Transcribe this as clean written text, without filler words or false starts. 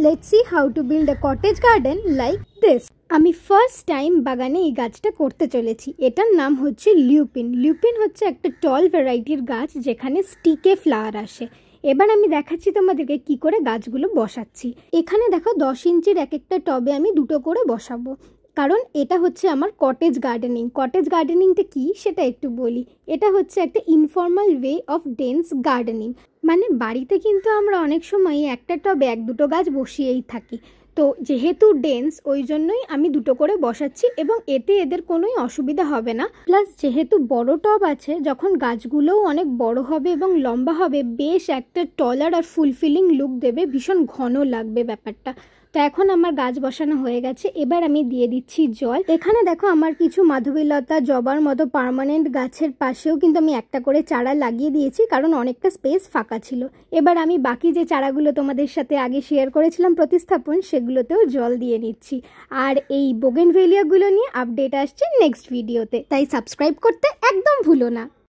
let's see how to build a cottage garden like this. আমি first time বাগানে এই গাছটা করতে চলেছি। এটার নাম হচ্ছে লিউপিন। লিউপিন হচ্ছে একটা টল ভ্যারাইটির গাছ যেখানে স্টিকে ফ্লাওয়ার আসে। এবার আমি দেখাচ্ছি তোমাদেরকে কি করে গাছগুলো বসাচ্ছি। এখানে দেখো 10 ইঞ্চির এক একটা টবে আমি দুটো করে বসাবো, কারণ এটা হচ্ছে আমার কটেজ গার্ডেনিং। কটেজ গার্ডেনিংটা কি সেটা একটু বলি। এটা হচ্ছে একটা informal way of dense gardening. মানে বাড়িতে কিন্তু আমরা অনেক সময় একটা টবে এক দুটো গাছ বসিয়েই থাকি, তো যেহেতু ডেন্স ওই জন্যই আমি দুটো করে বসাচ্ছি এবং এতে এদের কোনোই অসুবিধা হবে না। প্লাস যেহেতু বড় টব আছে, যখন গাছগুলোও অনেক বড় হবে এবং লম্বা হবে, বেশ একটা টলার আর ফুলফিলিং লুক দেবে, ভীষণ ঘন লাগবে ব্যাপারটা। তো এখন আমার গাছ বসানো হয়ে গেছে, এবার আমি দিয়ে দিচ্ছি জল। এখানে দেখো আমার কিছু মাধবীলতা, জবার মতো পার্মানেন্ট গাছের পাশেও কিন্তু আমি একটা করে চারা লাগিয়ে দিয়েছি, কারণ অনেকটা স্পেস ফাঁকা ছিল। এবার আমি বাকি যে চারাগুলো তোমাদের সাথে আগে শেয়ার করেছিলাম প্রতিস্থাপন, সেগুলোতেও জল দিয়ে নিচ্ছি। আর এই বোগেনভেলিয়াগুলো নিয়ে আপডেট আসছে নেক্সট ভিডিওতে, তাই সাবস্ক্রাইব করতে একদম ভুলো না।